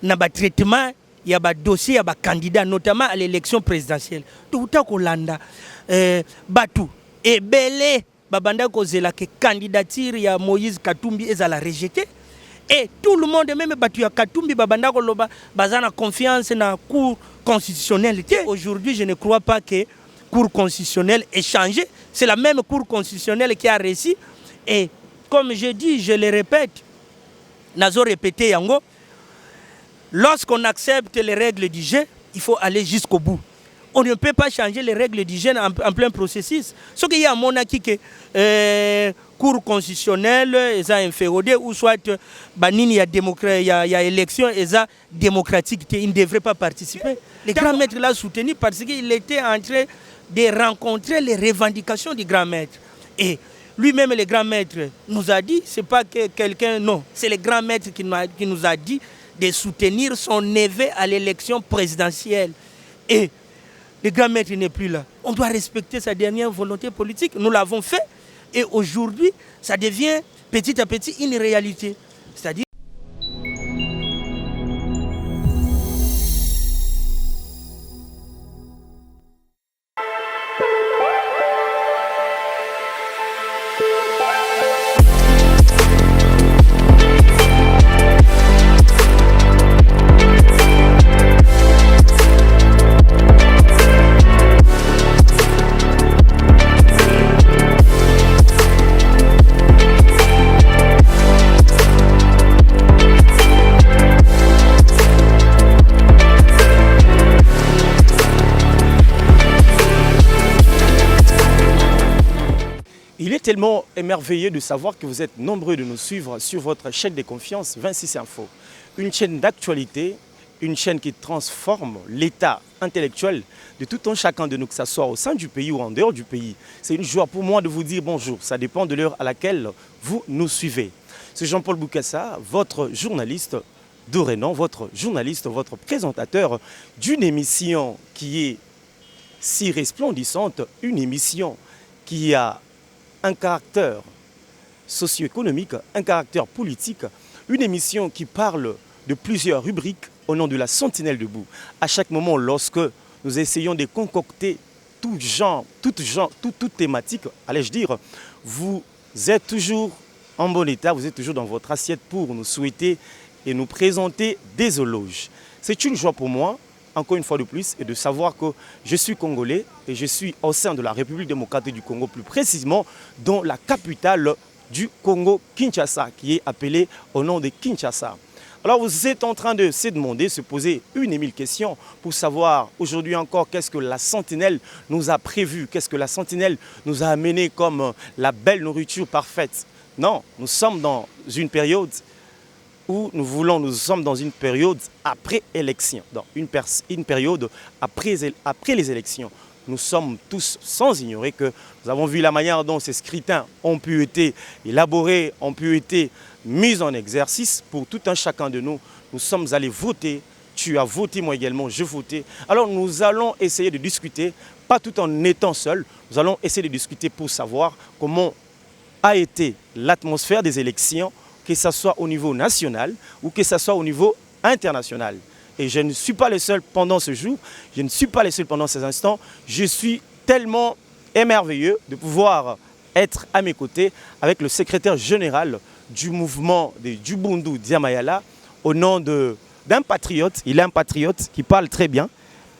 na ba traitement ya ba dossier ya ba candidat notamment à l'élection présidentielle. Tout à kolanda batu ebele babanda kozela que candidature ya Moïse Katumbi ezala rejeté. Et tout le monde, même batu ya Katumbi, babanda koloba, bazana confiance na cour constitutionnelle. Aujourd'hui, je ne crois pas que cour constitutionnelle ait changé. C'est la même cour constitutionnelle qui a réussi. Et comme je dis, je le répète, nazo répété yango, lorsqu'on accepte les règles du jeu, il faut aller jusqu'au bout. On ne peut pas changer les règles du jeu en plein processus. Ce qu'il y a à mon avis que cour constitutionnelle est inféodée ou soit banini y a élection est démocratique, il ne devrait pas participer. Les grands maîtres l'ont soutenu parce qu'il était en train de rencontrer les revendications du grand maître. Et lui-même, le grand maître nous a dit, c'est pas que quelqu'un, non, c'est le grand maître qui nous a dit de soutenir son neveu à l'élection présidentielle. Et le grand maître n'est plus là. On doit respecter sa dernière volonté politique. Nous l'avons fait. Et aujourd'hui, ça devient petit à petit une réalité. C'est-à-dire tellement émerveillé de savoir que vous êtes nombreux de nous suivre sur votre chaîne de confiance 26 Info. Une chaîne d'actualité, une chaîne qui transforme l'état intellectuel de tout un chacun de nous, que ce soit au sein du pays ou en dehors du pays. C'est une joie pour moi de vous dire bonjour. Ça dépend de l'heure à laquelle vous nous suivez. C'est Jean-Paul Boukassa, votre journaliste de renom, votre journaliste, votre présentateur d'une émission qui est si resplendissante, une émission qui a un caractère socio-économique, un caractère politique, une émission qui parle de plusieurs rubriques au nom de la Sentinelle debout. À chaque moment, lorsque nous essayons de concocter toute thématique, allais-je dire, vous êtes toujours en bon état, vous êtes toujours dans votre assiette pour nous souhaiter et nous présenter des éloges. C'est une joie pour moi, encore une fois de plus, et de savoir que je suis congolais et je suis au sein de la République démocratique du Congo, plus précisément dans la capitale du Congo, Kinshasa, qui est appelée au nom de Kinshasa. Alors vous êtes en train de se demander, se poser une et mille questions pour savoir aujourd'hui encore qu'est-ce que la Sentinelle nous a prévu, qu'est-ce que la Sentinelle nous a amené comme la belle nourriture parfaite. Non, nous sommes dans une période où nous sommes dans une période après élection, dans une période après les élections. Nous sommes tous sans ignorer que nous avons vu la manière dont ces scrutins ont pu être élaborés, ont pu être mis en exercice pour tout un chacun de nous. Nous sommes allés voter, tu as voté, moi également, je votais. Alors nous allons essayer de discuter, pas tout en étant seuls, nous allons essayer de discuter pour savoir comment a été l'atmosphère des élections, que ce soit au niveau national ou que ce soit au niveau international. Et je ne suis pas le seul pendant ce jour, je ne suis pas le seul pendant ces instants. Je suis tellement émerveilleux de pouvoir être à mes côtés avec le secrétaire général du mouvement de Djubundu Diamayala au nom d'un patriote. Il est un patriote qui parle très bien.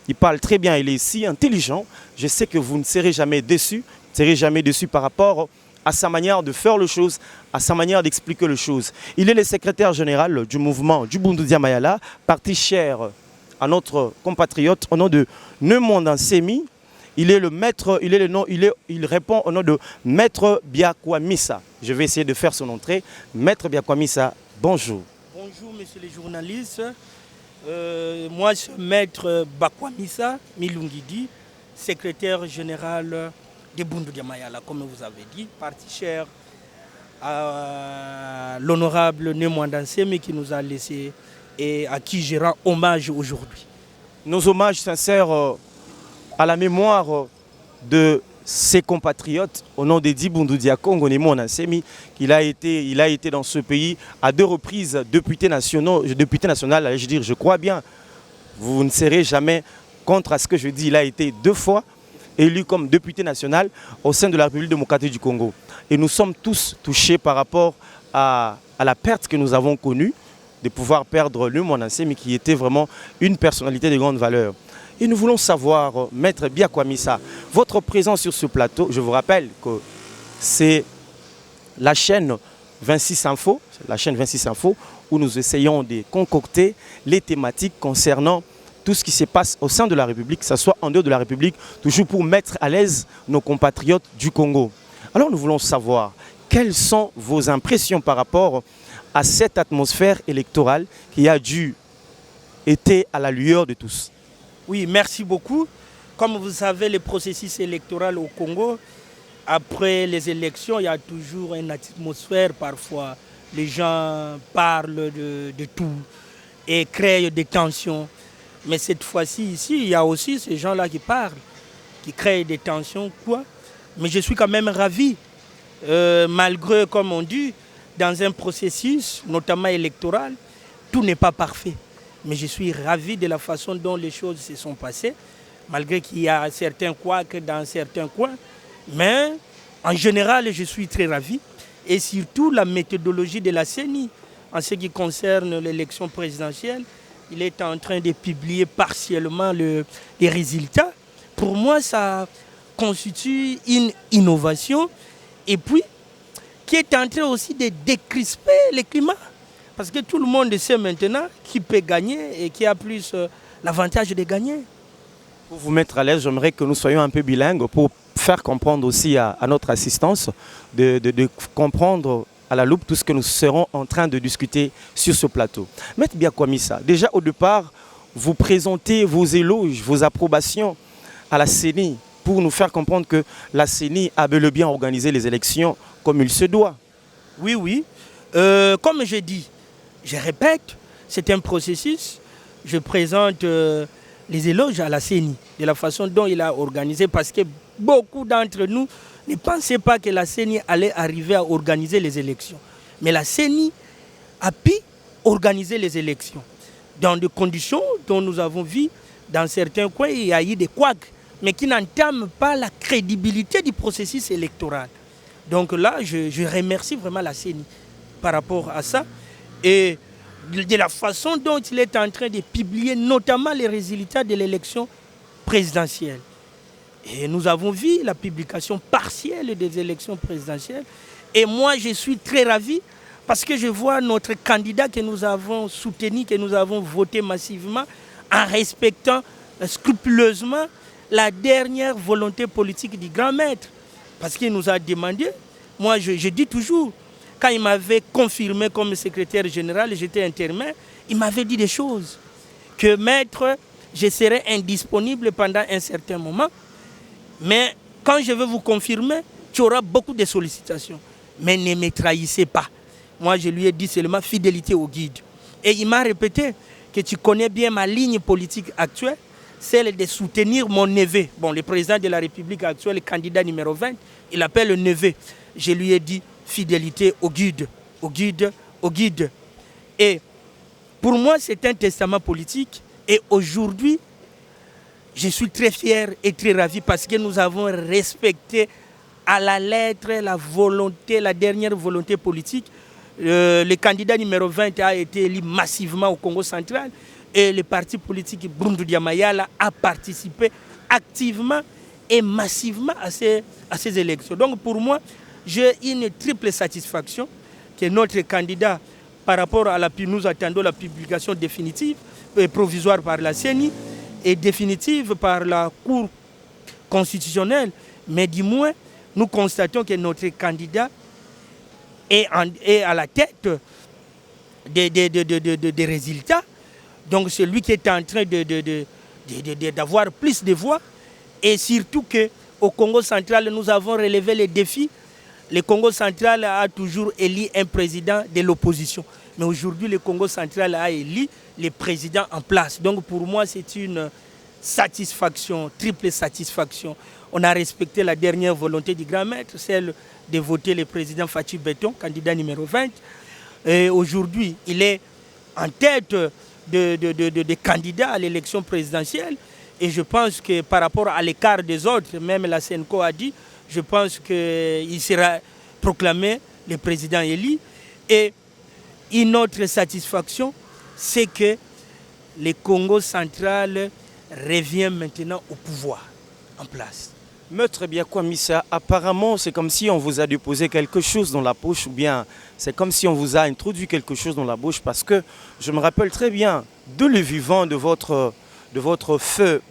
Il parle très bien, il est si intelligent. Je sais que vous ne serez jamais déçus. Vous ne serez jamais déçus par rapport à sa manière de faire les choses, à sa manière d'expliquer les choses. Il est le secrétaire général du mouvement Djubundu Diamayala, parti cher à notre compatriote au nom de Neumondan Semi. Il est le maître, il répond au nom de Maître Biakwamissa. Je vais essayer de faire son entrée. Maître Biakwamissa, bonjour. Bonjour, messieurs les journalistes. Moi, je suis Maître Biakwamissa Milungidi, secrétaire général de Bundu Diamayala, comme vous avez dit, parti cher à l'honorable Neumondan Semi qui nous a laissé et à qui je rends hommage aujourd'hui. Nos hommages sincères à la mémoire de ses compatriotes, au nom d'Edi Bundu-Dia-Congo, il a été dans ce pays à 2 reprises député national, je dire, je crois bien, vous ne serez jamais contre à ce que je dis, il a été 2 fois élu comme député national au sein de la République démocratique du Congo. Et nous sommes tous touchés par rapport à la perte que nous avons connue, de pouvoir perdre le Mouanansemi qui était vraiment une personnalité de grande valeur. Et nous voulons savoir, Maître Biakwamissa, votre présence sur ce plateau, je vous rappelle que c'est la chaîne 26 Info, où nous essayons de concocter les thématiques concernant tout ce qui se passe au sein de la République, que ce soit en dehors de la République, toujours pour mettre à l'aise nos compatriotes du Congo. Alors nous voulons savoir, quelles sont vos impressions par rapport à cette atmosphère électorale qui a dû être à la lueur de tous? Oui, merci beaucoup. Comme vous savez, le processus électoral au Congo, après les élections, il y a toujours une atmosphère parfois. Les gens parlent de tout et créent des tensions. Mais cette fois-ci, ici, il y a aussi ces gens-là qui parlent, qui créent des tensions, quoi. Mais je suis quand même ravi, malgré, comme on dit, dans un processus, notamment électoral, tout n'est pas parfait. Mais je suis ravi de la façon dont les choses se sont passées, malgré qu'il y a certains couacs dans certains coins. Mais en général, je suis très ravi. Et surtout la méthodologie de la CENI, en ce qui concerne l'élection présidentielle, il est en train de publier partiellement les résultats. Pour moi, ça constitue une innovation. Et puis, qui est en train aussi de décrisper le climat. Parce que tout le monde sait maintenant qui peut gagner et qui a plus l'avantage de gagner. Pour vous mettre à l'aise, j'aimerais que nous soyons un peu bilingues pour faire comprendre aussi à notre assistance, de comprendre à la loupe tout ce que nous serons en train de discuter sur ce plateau. Maître Biakwamissa, déjà au départ, vous présentez vos éloges, vos approbations à la CENI pour nous faire comprendre que la CENI a bel et bien organisé les élections comme il se doit. Oui, oui. Comme je dis, je répète, c'est un processus. Je présente les éloges à la CENI, de la façon dont il a organisé, parce que beaucoup d'entre nous ne pensaient pas que la CENI allait arriver à organiser les élections. Mais la CENI a pu organiser les élections dans des conditions dont nous avons vu dans certains coins, il y a eu des couacs, mais qui n'entament pas la crédibilité du processus électoral. Donc là, je remercie vraiment la CENI par rapport à ça. Et de la façon dont il est en train de publier notamment les résultats de l'élection présidentielle. Et nous avons vu la publication partielle des élections présidentielles. Et moi, je suis très ravi parce que je vois notre candidat que nous avons soutenu, que nous avons voté massivement, en respectant scrupuleusement la dernière volonté politique du grand maître. Parce qu'il nous a demandé, moi je dis toujours, quand il m'avait confirmé comme secrétaire général, j'étais intérimaire, il m'avait dit des choses. Que maître, je serai indisponible pendant un certain moment, mais quand je veux vous confirmer, tu auras beaucoup de sollicitations. Mais ne me trahissez pas. Moi, je lui ai dit seulement fidélité au guide. Et il m'a répété que tu connais bien ma ligne politique actuelle, celle de soutenir mon neveu. Bon, le président de la République actuelle, le candidat numéro 20, il appelle le neveu. Je lui ai dit fidélité au guide, au guide, au guide. Et pour moi, c'est un testament politique. Et aujourd'hui, je suis très fier et très ravi parce que nous avons respecté à la lettre la volonté, la dernière volonté politique. Le candidat numéro 20 a été élu massivement au Congo central et le parti politique Bundu-Dia-Mayala a participé activement et massivement à ces élections. Donc pour moi, j'ai une triple satisfaction que notre candidat, par rapport à nous attendons la publication définitive et provisoire par la CENI et définitive par la Cour constitutionnelle, mais du moins, nous constatons que notre candidat est à la tête des résultats. Donc c'est lui qui est en train d'avoir plus de voix. Et surtout qu'au Congo central, nous avons relevé les défis. Le Congo central a toujours élu un président de l'opposition. Mais aujourd'hui, le Congo central a élu les présidents en place. Donc pour moi, c'est une satisfaction, triple satisfaction. On a respecté la dernière volonté du grand maître, celle de voter le président Fatou Béton, candidat numéro 20. Et aujourd'hui, il est en tête de candidats à l'élection présidentielle. Et je pense que par rapport à l'écart des autres, même la Senco a dit, je pense qu'il sera proclamé le président élu. Et une autre satisfaction, c'est que le Congo central revient maintenant au pouvoir en place. Maître Biakwa Missa, apparemment c'est comme si on vous a déposé quelque chose dans la poche ou bien c'est comme si on vous a introduit quelque chose dans la bouche parce que je me rappelle très bien de le vivant de votre feu,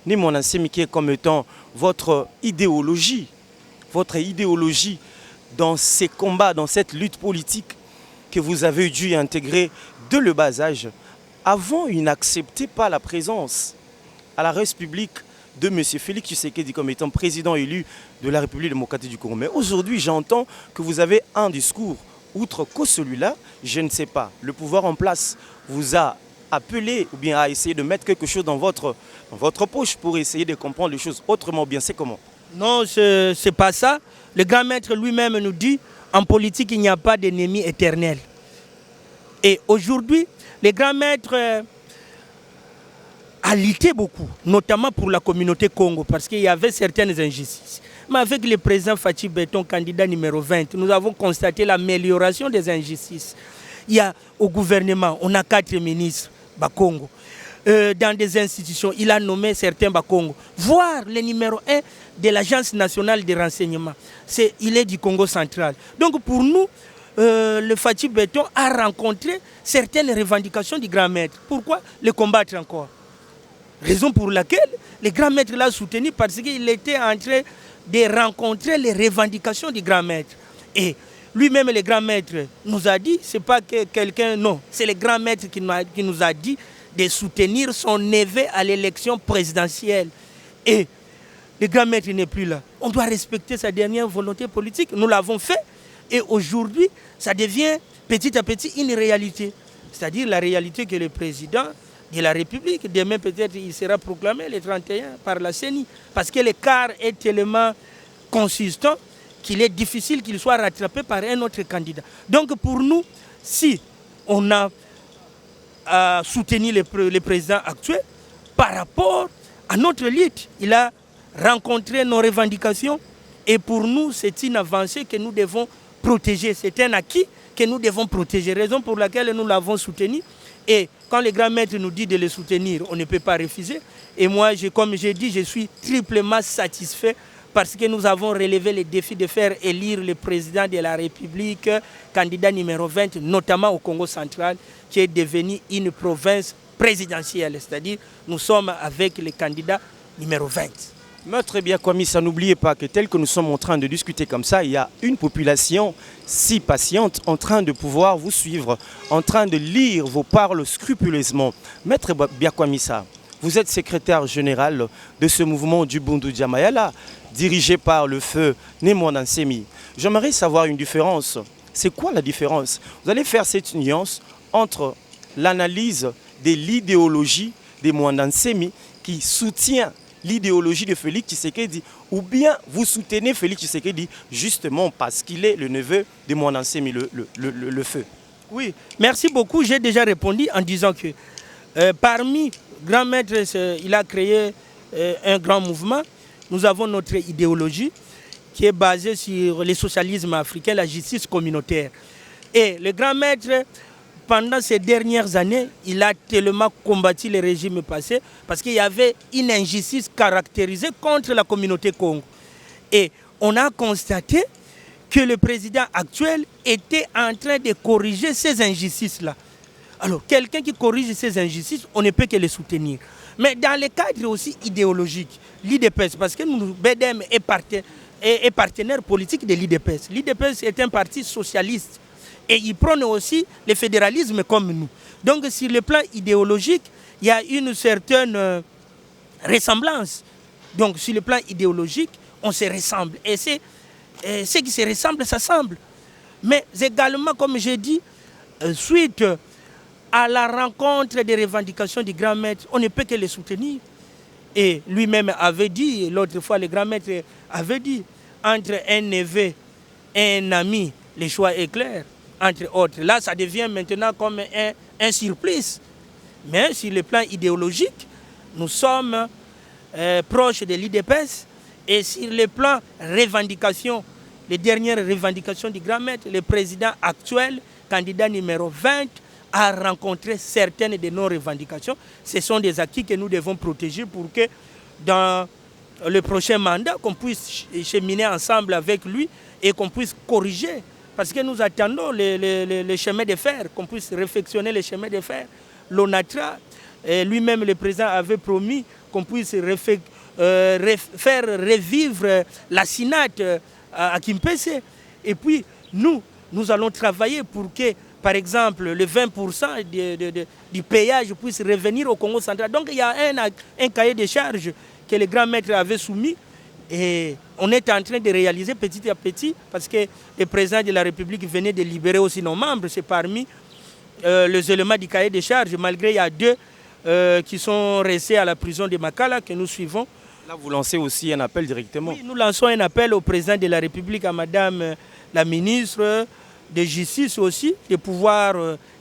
Némona Nsemi qui est comme étant votre idéologie dans ces combats, dans cette lutte politique que vous avez dû intégrer de le bas âge. Avant, il n'acceptait pas la présence à la République de M. Félix Tshisekedi comme étant président élu de la République démocratique du Congo. Mais aujourd'hui, j'entends que vous avez un discours, outre que celui-là, je ne sais pas, le pouvoir en place vous a appelé ou bien a essayé de mettre quelque chose dans votre poche pour essayer de comprendre les choses autrement, bien c'est comment? Non, ce n'est pas ça. Le grand maître lui-même nous dit, en politique, il n'y a pas d'ennemi éternel. Et aujourd'hui, le grand maître a lutté beaucoup, notamment pour la communauté Congo, parce qu'il y avait certaines injustices. Mais avec le président Fatou Béton, candidat numéro 20, nous avons constaté l'amélioration des injustices. Il y a au gouvernement, on a 4 ministres, Bakongo. Dans des institutions, il a nommé certains Bakongo. Voire le numéro 1 de l'Agence nationale de renseignement. Il est du Congo central. Donc pour nous, le Fatou Béton a rencontré certaines revendications du grand maître. Pourquoi le combattre encore? Raison pour laquelle le grand maître l'a soutenu parce qu'il était en train de rencontrer les revendications du grand maître. Et lui-même, le grand maître nous a dit, c'est pas que quelqu'un, non, c'est le grand maître qui nous a dit de soutenir son neveu à l'élection présidentielle. Et le grand maître n'est plus là. On doit respecter sa dernière volonté politique. Nous l'avons fait. Et aujourd'hui, ça devient petit à petit une réalité. C'est-à-dire la réalité que le président de la République, demain peut-être il sera proclamé le 31 par la CENI. Parce que l'écart est tellement consistant qu'il est difficile qu'il soit rattrapé par un autre candidat. Donc pour nous, si on a soutenu le président actuel, par rapport à notre lutte, il a rencontré nos revendications et pour nous, c'est une avancée que nous devons protéger. C'est un acquis que nous devons protéger, raison pour laquelle nous l'avons soutenu. Et quand le grand maître nous dit de le soutenir, on ne peut pas refuser. Et moi, comme j'ai dit, je suis triplement satisfait parce que nous avons relevé le défi de faire élire le président de la République, candidat numéro 20, notamment au Congo central, qui est devenu une province présidentielle. C'est-à-dire, nous sommes avec le candidat numéro 20. Maître Biakwa Missa, n'oubliez pas que tel que nous sommes en train de discuter comme ça, il y a une population si patiente en train de pouvoir vous suivre, en train de lire vos paroles scrupuleusement. Maître Biakwa Missa, vous êtes secrétaire général de ce mouvement du Bundu Djamayala, dirigé par le feu Némona Nsemi. J'aimerais savoir une différence. C'est quoi la différence? Vous allez faire cette nuance entre l'analyse de l'idéologie de Némona Nsemi qui soutient l'idéologie de Félix Tshisekedi, ou bien vous soutenez Félix Tshisekedi justement parce qu'il est le neveu de Némona Nsemi, le feu. Oui, merci beaucoup. J'ai déjà répondu en disant que parmi grand maître, il a créé un grand mouvement. Nous avons notre idéologie qui est basée sur le socialisme africain, la justice communautaire. Et le grand maître, pendant ces dernières années, il a tellement combattu les régimes passés parce qu'il y avait une injustice caractérisée contre la communauté Congo. Et on a constaté que le président actuel était en train de corriger ces injustices-là. Alors, quelqu'un qui corrige ces injustices, on ne peut que le soutenir. Mais dans le cadre aussi idéologique, l'IDPS, parce que nous, BDM est partenaire politique de l'IDPS. L'IDPS est un parti socialiste. Et il prône aussi le fédéralisme comme nous. Donc sur le plan idéologique, il y a une certaine ressemblance. Donc sur le plan idéologique, on se ressemble. Et ce qui se ressemble, ça semble. Mais également, comme j'ai dit, suite à la rencontre des revendications du grand maître, on ne peut que les soutenir. Et lui-même avait dit, l'autre fois, le grand maître avait dit, entre un neveu et un ami, le choix est clair, entre autres. Là, ça devient maintenant comme un surplice. Mais sur le plan idéologique, nous sommes proches de l'IDPS. Et sur le plan revendication, les dernières revendications du grand maître, le président actuel, candidat numéro 20, a rencontré certaines de nos revendications. Ce sont des acquis que nous devons protéger pour que dans le prochain mandat, qu'on puisse cheminer ensemble avec lui et qu'on puisse corriger. Parce que nous attendons les chemins de fer, qu'on puisse réfectionner les chemins de fer. L'ONATRA, lui-même le président avait promis qu'on puisse faire revivre la SINAT à Kimpese. Et puis nous allons travailler pour que, par exemple, le 20% du péage puisse revenir au Congo central. Donc il y a un cahier de charges que le grand maître avait soumis et on est en train de réaliser petit à petit parce que le président de la République venait de libérer aussi nos membres. C'est parmi les éléments du cahier de charges, malgré il y a 2 qui sont restés à la prison de Makala que nous suivons. Là, vous lancez aussi un appel directement. Oui, nous lançons un appel au président de la République, à madame la ministre de Justice aussi, de pouvoir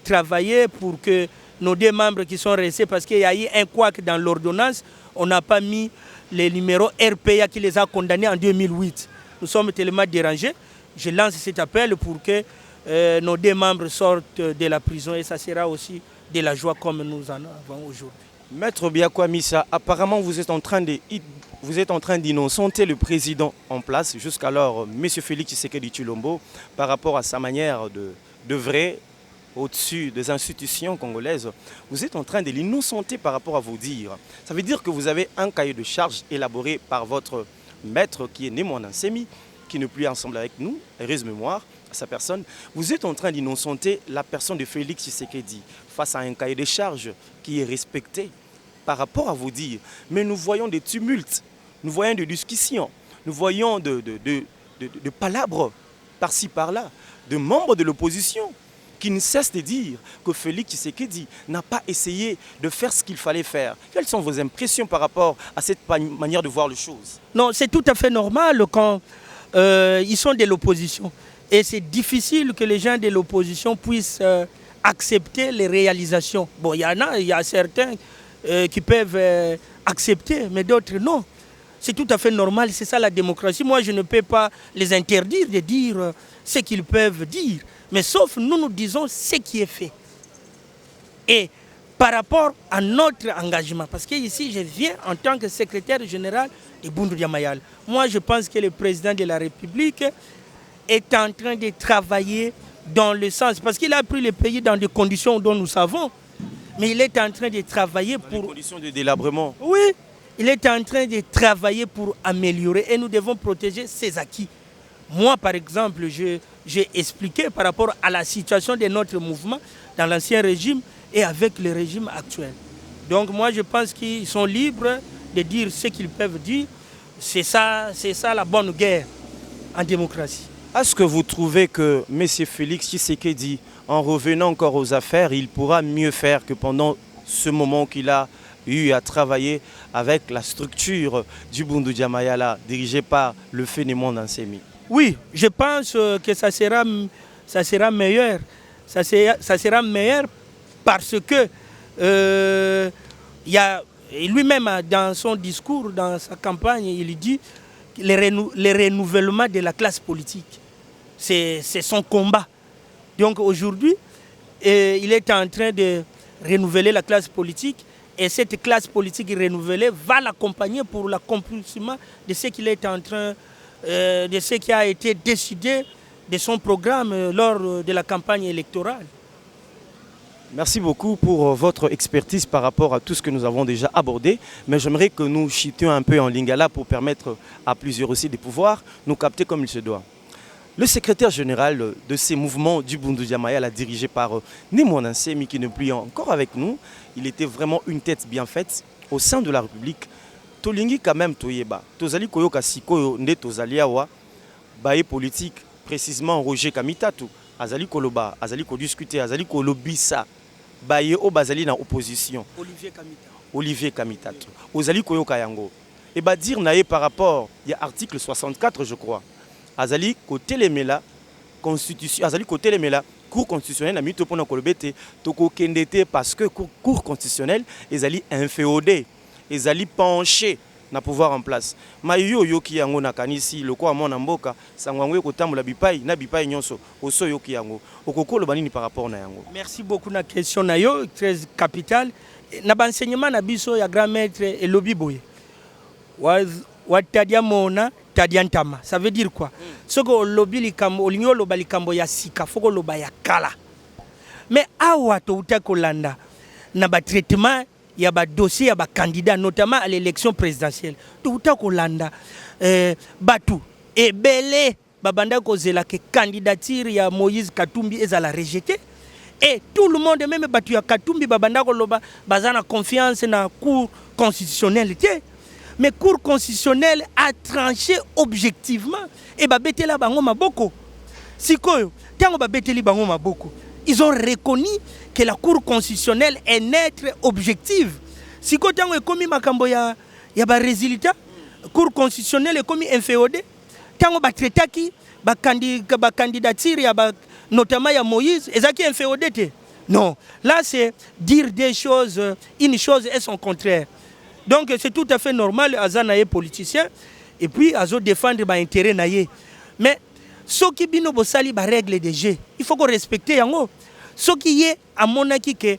travailler pour que nos 2 membres qui sont restés, parce qu'il y a eu un couac dans l'ordonnance, on n'a pas mis les numéros RPA qui les a condamnés en 2008. Nous sommes tellement dérangés. Je lance cet appel pour que nos 2 membres sortent de la prison et ça sera aussi de la joie comme nous en avons aujourd'hui. Maître Biakwa Missa, apparemment vous êtes en train d'innocenter le président en place, jusqu'alors M. Félix Tshisekedi Tshilombo, par rapport à sa manière d'œuvrer au-dessus des institutions congolaises. Vous êtes en train de l'innocenter par rapport à vos dires. Ça veut dire que vous avez un cahier de charges élaboré par votre maître qui est né mon Nsemi, qui n'est plus ensemble avec nous, heureuse mémoire à sa personne. Vous êtes en train d'innocenter la personne de Félix Tshisekedi face à un cahier de charges qui est respecté par rapport à vos dires. Mais nous voyons des tumultes, nous voyons des discussions, nous voyons de palabres par-ci par-là, de membres de l'opposition qui ne cessent de dire que Félix Tshisekedi n'a pas essayé de faire ce qu'il fallait faire. Quelles sont vos impressions par rapport à cette manière de voir les choses? Non, c'est tout à fait normal quand ils sont de l'opposition. Et c'est difficile que les gens de l'opposition puissent accepter les réalisations. Bon, il y a certains qui peuvent accepter, mais d'autres non. C'est tout à fait normal, c'est ça la démocratie. Moi, je ne peux pas les interdire de dire ce qu'ils peuvent dire. Mais sauf nous disons ce qui est fait. Et par rapport à notre engagement, parce que ici, je viens en tant que secrétaire général de Bundu Diamayal. Moi, je pense que le président de la République est en train de travailler dans le sens, parce qu'il a pris le pays dans des conditions dont nous savons, mais il est en train de travailler pour... Des conditions de délabrement. Oui, il est en train de travailler pour améliorer et nous devons protéger ses acquis. Moi, par exemple, j'ai expliqué par rapport à la situation de notre mouvement dans l'ancien régime et avec le régime actuel. Donc moi, je pense qu'ils sont libres de dire ce qu'ils peuvent dire. C'est ça la bonne guerre en démocratie. Est-ce que vous trouvez que M. Félix Tshisekedi, en revenant encore aux affaires, il pourra mieux faire que pendant ce moment qu'il a eu à travailler avec la structure du Bundu Diamayala, dirigée par le phénomène Nsemi? Oui, je pense que ça sera meilleur. Ça sera meilleur parce que lui-même, dans son discours, dans sa campagne, il dit le renouvellement de la classe politique. C'est son combat. Donc aujourd'hui, il est en train de renouveler la classe politique et cette classe politique renouvelée va l'accompagner pour l'accomplissement de ce qu'il est en train de ce qui a été décidé de son programme lors de la campagne électorale. Merci beaucoup pour votre expertise par rapport à tout ce que nous avons déjà abordé. Mais j'aimerais que nous chutions un peu en lingala pour permettre à plusieurs aussi de pouvoir nous capter comme il se doit. Le secrétaire général de ces mouvements du Bundu Diamayala, dirigé par Némon Nsemi, qui n'est plus encore avec nous, il était vraiment une tête bien faite au sein de la République. Tolingi quand même toyeba. Tozali koyoka sikoyo nde tozali awa baye politique précisément Roger Kamitatu azali koloba, azali ko discuter, azali ko lobisa baye o bazali na opposition. Olivier Kamita. Ozali koyoka yango. Et bah dire naé par rapport, il y a article 64 je crois. Azali côté les mela constitution, azali côté les mela cour constitutionnelle na mito pona kolobete toko kendete parce que cour constitutionnelle ezali inféodé, ezali penché na pouvoir en place. Ma yo yoki yango na kanisi loko amona mboka sangwango ko tambola bipai na bipai nyonso oso yoki yango. Okokolo banini par rapport na yango. Merci beaucoup na question na yo très capitale. Na enseignement na biso ya grand maître elobi boye. Wa tadia mona tadia ntama. Ça veut dire quoi? Soko lobi likambo olingo loba likambo ya sika foko loba ya kala. Mais awa to utako landa na ba traitement il y a des dossiers, il y a des candidats, notamment à l'élection présidentielle. Tout le monde Batou et Belé, Babanda Kozela, que candidature, il y a Moïse Katumbi, ils la rejeté. Et tout le monde, même Batou Katumbi, Babanda Koloba, Bazana confiance dans la Cour constitutionnelle. Mais la Cour constitutionnelle a tranché objectivement. Et Babete la Bango Maboko. Si quoi, tant Babete li Bango Maboko. Ils ont reconnu que la Cour constitutionnelle est neutre, objective. Si quand on est commis makambo ya ba résultat, Cour constitutionnelle est commis inféodé. Tant on ba traité qui ba candidature ya ba notamment ya Moïse, et ça qui inféodé te. Non, là c'est dire des choses, une chose et son contraire. Donc c'est tout à fait normal azana est politicien et puis azo défendre ba intérêt naie. Mais ce qui bino bosali ba règle de jeu, il faut qu'on respecte yango. Ce qui est à mon avis que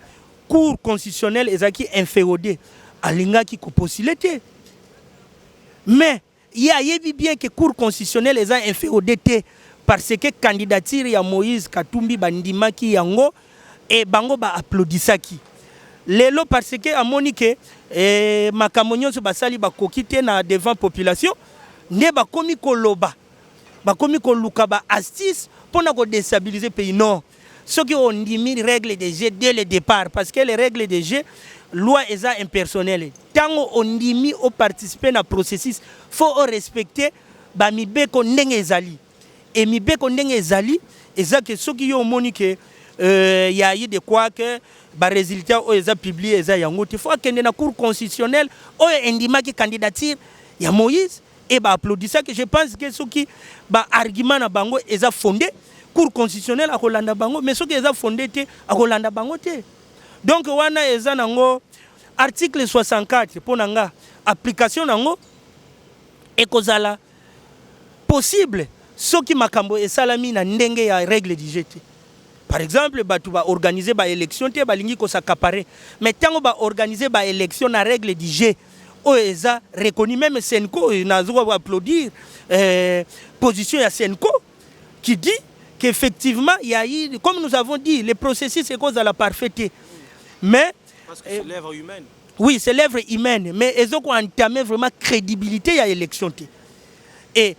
Cour constitutionnelle est inféodé à l'inga qui possibilité. Mais il y a bien que Cour constitutionnelle est inféodé parce que candidature ya Moïse Katumbi bandima ki yango et bango ba applaudissaki. Lelo parce que à mon avis que makamonyo so basali ba kokite na devant population ne ba komi koloba. Bakomi ko luka ba astuce pour na ko déstabiliser pays non. Ceux qui ont dit les règles de jeu dès le départ parce que les règles de jeu loi est impersonnelle. Tant on dit au participer dans processus faut respecter ba mi be ko ndenge ezali. Et mi be ko ndenge ezali eza que ceux qui ont monique y a eu de quoi que ba résultat o eza publié eza yango il faut que na cour constitutionnelle o indima ki candidature ya Moïse et bah applaudit ça que je pense que ceux qui bah argument na bango eza fondé cour constitutionnelle a Rolanda bango mais ceux qui eza fondé te a Rolanda bango te donc wana eza nango article 64 pour nanga application nango et kozala possible ceux qui makambo et salami na ndenge ya règle du jeu. Par exemple, tu vas organiser une élection, tu vas s'accaparer. Mais quand on va organiser une élection, la règle du jeu, OESA reconnu même Senko, il a applaudir position de Senko, qui dit qu'effectivement, il y a eu, comme nous avons dit, le processus est cause de la parfaité. Mais. Parce que c'est l'œuvre humaine. Oui, c'est l'œuvre humaine. Mais ils ont entamé vraiment crédibilité à l'élection. Et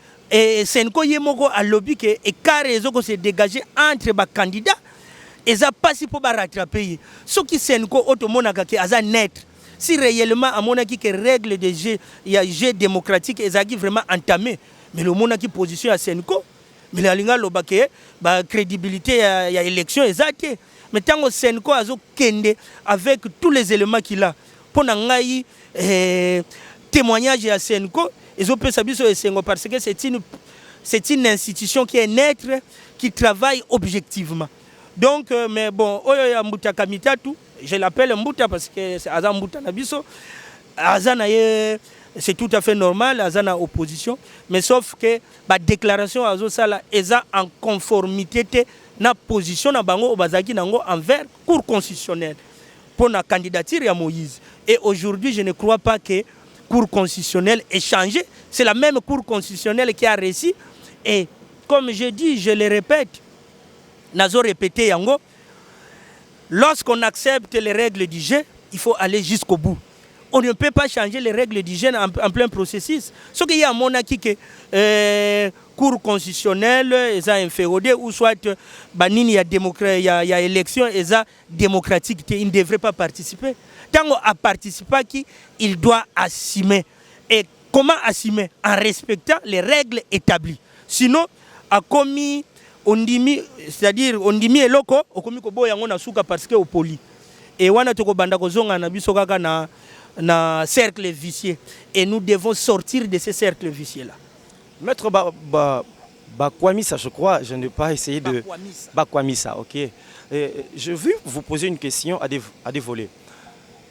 Senko Yemoko a lobby que car ils ont se dégagé entre les candidats, ils ont passé pour rattraper. Ce qui Senko automonaka qui a net. Si réellement à mon avis que règle de jeu, il y a jeu démocratique, ils ont vraiment entamé. Mais le monde qui position à Senko, mais la linga lobake, ba crédibilité il y a élection exacte. Mais tant que Senko a kende avec tous les éléments qu'il a pour n'engayer témoignage à Senko. Ils ont pu savoir parce que c'est une institution qui est neutre, qui travaille objectivement. Donc, mais bon, Mbuta Kamitatu, je l'appelle Mbuta parce que c'est Azan Mbuta Nabiso. Azan c'est tout à fait normal, Azan a opposition. Mais sauf que la déclaration Azan Sala est en conformité avec la position de Bango Obazaki envers la Cour constitutionnelle pour la candidature à Moïse. Et aujourd'hui, je ne crois pas que Cour constitutionnelle est changée. C'est la même Cour constitutionnelle qui a réussi. Et comme je dis, je le répète, Nazo répété yango, lorsqu'on accepte les règles du jeu, il faut aller jusqu'au bout. On ne peut pas changer les règles du jeu en plein processus. Ce qu'il y a à mon avis que Cour constitutionnelle est inféodée ou soit banini il y a élection est démocratique, il ne devrait pas participer. Tant qu'on a participé, il doit assumer. Et comment assumer? En respectant les règles établies. Sinon, a commis, on dit, c'est-à-dire, on dit, eloko, on commis kobo yango na souka parce que au poli. Et wana toko banda kozonga na biso kaka na cercle vicieux. Et nous devons sortir de ce cercle vicieux-là. Maître Bakwamissa, je crois, je n'ai pas essayé de... Bakwamissa, ok. Je veux vous poser une question à des volets.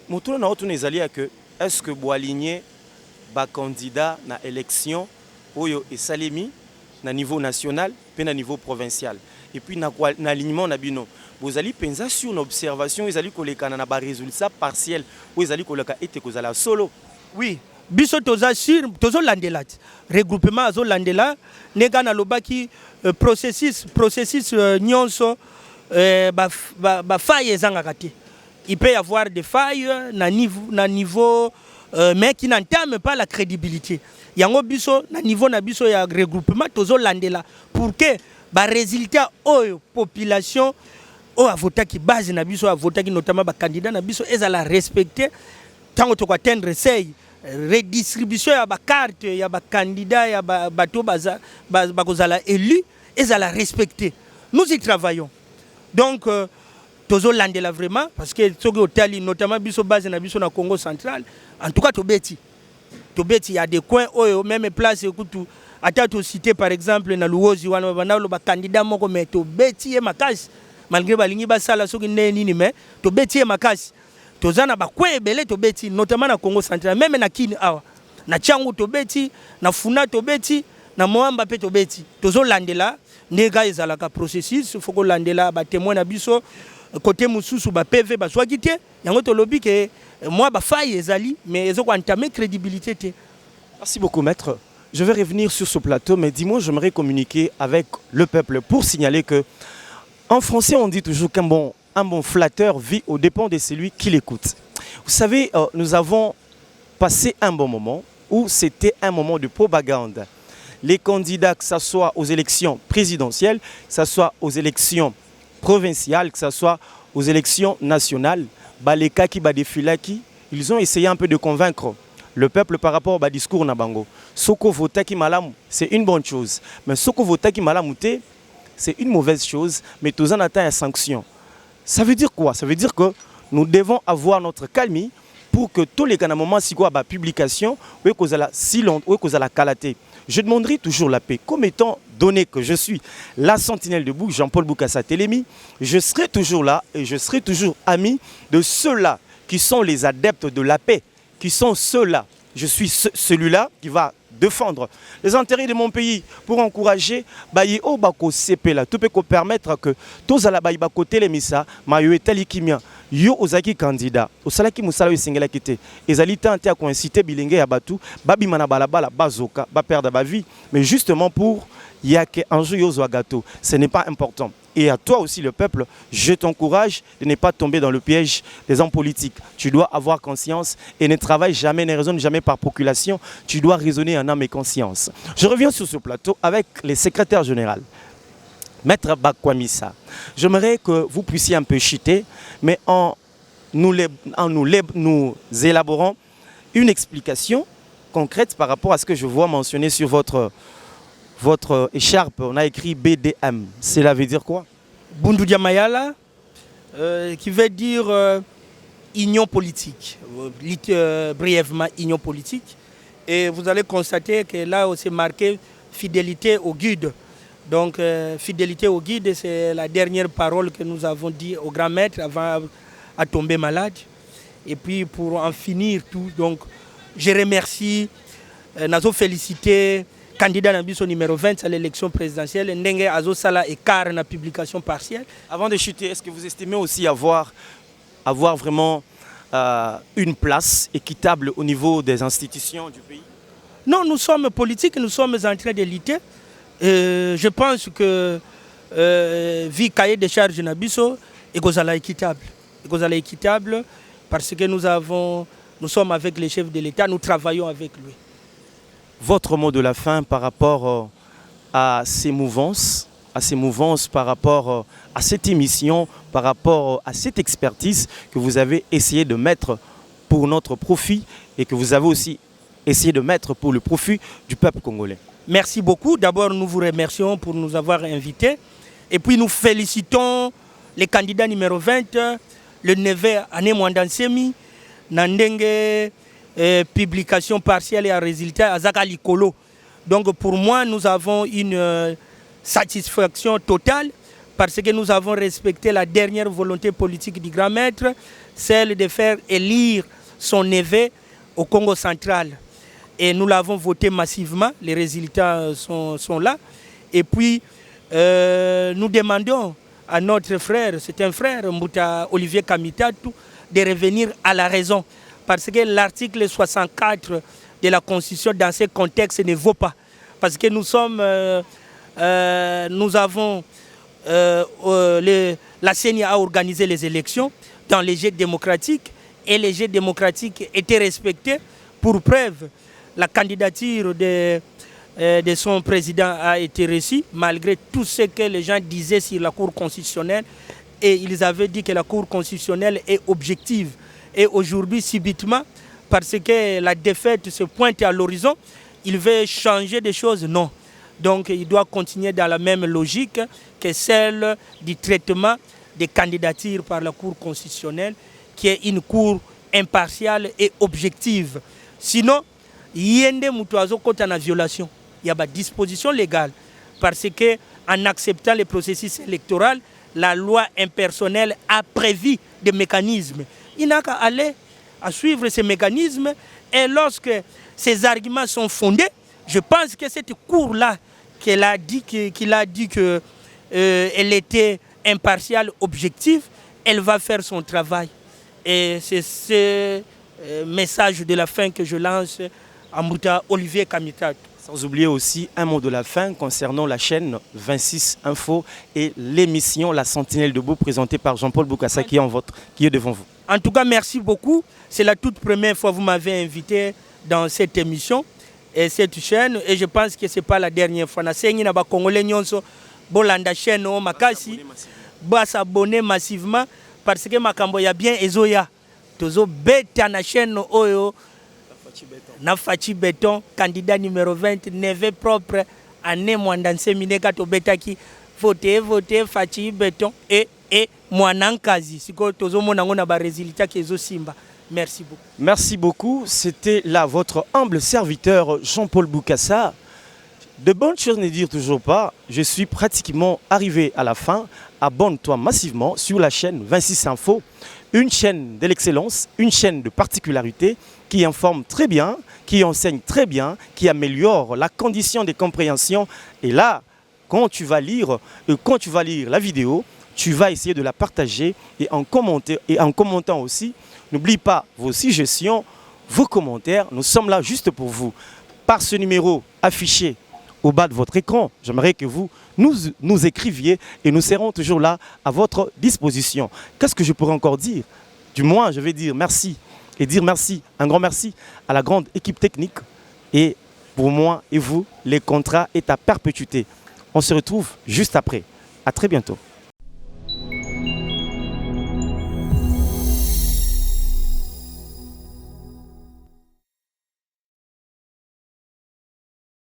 Moutouno na otu nezali que est-ce que vous alignez ba candidat na élection oyo esalemi na niveau national puis na niveau provincial et puis na alignement na bino vous allez penser sur une observation ils allez koleka na ba résultat partiel ou ils allez koleka ete kozala solo. Oui, biso toza sur tozo landela regroupement azo landela neka na lobaki processus nyonso ba faille ezanga te. Il peut y avoir des failles na niveau mais qui n'entament pas la crédibilité. Yango biso na niveau na biso ya regroupement tozo landela pour que ba résultat oyo population o avota qui base na biso avota qui notamment ba candidat na biso ezala respecter tango to atteindre seuil redistribution ya ba carte ya ba candidat ya bato baza kozala élu ezala respecter. Nous y travaillons. Donc tozo landela vraiment parce que soki otali notamment biso base na biso na Congo central en tout cas tobeti il y a des coins oyo même place ekutu ata to citer par exemple na Luozi wana bana lo ba candidat moko mais tobeti e makasi malgré balingi basala soki nini mais tobeti e makasi tozana ba coin ebele tobeti notamment na Congo central même na Kini awa na Tchangu tobeti na Funa tobeti na Moamba pe tobeti tozo landela ndeka ezalaka processus faut ko landela ba témoin na biso côté mususu ba PV ba swaki te yango to lobi ke moi ba faille ezali mais ezoko entamer crédibilité te. Merci beaucoup maître. Je vais revenir sur ce plateau mais dis-moi j'aimerais communiquer avec le peuple pour signaler que en français on dit toujours qu'un bon flatteur vit aux dépens de celui qui l'écoute. Vous savez nous avons passé un bon moment où c'était un moment de propagande. Les candidats que ce soit aux élections présidentielles, que ce soit aux élections provinciales, que ce soit aux élections nationales, Balekaki, Badefilaki, ils ont essayé un peu de convaincre le peuple par rapport au discours Nabango. Soko Votaki Malam, c'est une bonne chose. Mais Soko Votaki Malamouté, c'est une mauvaise chose, mais tous en attendent une sanction. Ça veut dire quoi? Ça veut dire que nous devons avoir notre calme pour que tous les moments si quoi publication, ou que la si long, ou que la qualité. Je demanderai toujours la paix. Comme étant donné que je suis la sentinelle de Bouc, Jean-Paul Boukassa Télémi, je serai toujours là et je serai toujours ami de ceux-là qui sont les adeptes de la paix, qui sont ceux-là. Je suis celui-là qui va défendre les intérêts de mon pays pour encourager bayi o bako sepela tout peut permettre que tous à la bayi bako telemisa mayo etali kimia yo ozaki candidat osalaki musala yo singela kité ezali tante à coïnciter bilenge ya batu babi mana balabala bazoka ba perdre ba vie mais justement pour yake enjeu yo zo gâteau ce n'est pas important. Et à toi aussi le peuple, je t'encourage de ne pas tomber dans le piège des hommes politiques. Tu dois avoir conscience et ne travaille jamais, ne raisonne jamais par proculation. Tu dois raisonner en âme et conscience. Je reviens sur ce plateau avec les secrétaires généraux. Maître Bakwamissa, j'aimerais que vous puissiez un peu chuter, mais nous élaborons une explication concrète par rapport à ce que je vois mentionner sur votre écharpe. On a écrit BDM. Cela veut dire quoi? Bundu Diamayala, qui veut dire union politique. Brièvement, union politique. Et vous allez constater que là, c'est marqué fidélité au guide. Donc, fidélité au guide, c'est la dernière parole que nous avons dit au grand maître avant de tomber malade. Et puis, pour en finir tout, donc, je remercie, nous féliciter candidat Nabiso numéro 20 à l'élection présidentielle, Ndenge Azo Sala et car na publication partielle. Avant de chuter, est-ce que vous estimez aussi avoir vraiment une place équitable au niveau des institutions du pays? Non, nous sommes politiques, nous sommes en train de lutter. Je pense que vie cahier de charges Nabiso est équitable. Équitable parce que nous sommes avec les chefs de l'État, nous travaillons avec lui. Votre mot de la fin par rapport à ces mouvances, par rapport à cette émission, par rapport à cette expertise que vous avez essayé de mettre pour notre profit et que vous avez aussi essayé de mettre pour le profit du peuple congolais. Merci beaucoup. D'abord, nous vous remercions pour nous avoir invités. Et puis, nous félicitons les candidats numéro 20, le neveu Ané Mwandansemi, Nandenge publication partielle et un résultat à Zaka Likolo. Donc pour moi, nous avons une satisfaction totale parce que nous avons respecté la dernière volonté politique du grand maître, celle de faire élire son neveu au Congo central. Et nous l'avons voté massivement, les résultats sont là. Et puis, nous demandons à notre frère, c'est un frère, Mbouta Olivier Kamitatu, de revenir à la raison. Parce que l'article 64 de la Constitution, dans ce contexte, ne vaut pas. Parce que nous avons, la CENI a organisé les élections dans les jeux démocratiques et les jeux démocratiques étaient respectés. Pour preuve, la candidature de son président a été reçue, malgré tout ce que les gens disaient sur la Cour constitutionnelle. Et ils avaient dit que la Cour constitutionnelle est objective. Et aujourd'hui, subitement, parce que la défaite se pointe à l'horizon, il veut changer des choses. Non. Donc, il doit continuer dans la même logique que celle du traitement des candidatures par la Cour constitutionnelle, qui est une cour impartiale et objective. Sinon, il y a une violation. Il y a des dispositions légales. Parce qu'en acceptant le processus électoral, la loi impersonnelle a prévu des mécanismes. Il n'a qu'à aller à suivre ces mécanismes. Et lorsque ces arguments sont fondés, je pense que cette cour-là, qu'il a dit qu'elle était impartiale, objective, elle va faire son travail. Et c'est ce message de la fin que je lance à Mbouta Olivier Kamitatu. Sans oublier aussi un mot de la fin concernant la chaîne 26 Info et l'émission La Sentinelle debout présentée par Jean-Paul Boukassa qui est devant vous. En tout cas, merci beaucoup. C'est la toute première fois que vous m'avez invité dans cette émission et cette chaîne. Et je pense que ce n'est pas la dernière fois. Nous avons Congolais bolanda chaîne makasi, s'abonner massivement parce que makambo ya bien ezoya. Tozo beta na chaîne oyo. Nafachi Béton, candidat numéro 20, neveu propre, Ané Mwandansemi to betaki, voter, Fachi Béton et Mwanankazi. Siko tozo monangona ba résultat kezo simba. Merci beaucoup. Merci beaucoup. C'était là votre humble serviteur Jean-Paul Boukassa. De bonnes choses ne dire toujours pas. Je suis pratiquement arrivé à la fin. Abonne-toi massivement sur la chaîne 26 Info. Une chaîne de l'excellence, une chaîne de particularité qui informe très bien, qui enseigne très bien, qui améliore la condition de compréhension. Et là, quand tu vas lire la vidéo, tu vas essayer de la partager et en commentant aussi. N'oublie pas vos suggestions, vos commentaires. Nous sommes là juste pour vous. Par ce numéro affiché au bas de votre écran, j'aimerais que vous nous écriviez et nous serons toujours là à votre disposition. Qu'est-ce que je pourrais encore dire? Du moins, je vais dire merci et dire merci, un grand merci à la grande équipe technique. Et pour moi et vous, les contrats est à perpétuité. On se retrouve juste après. À très bientôt.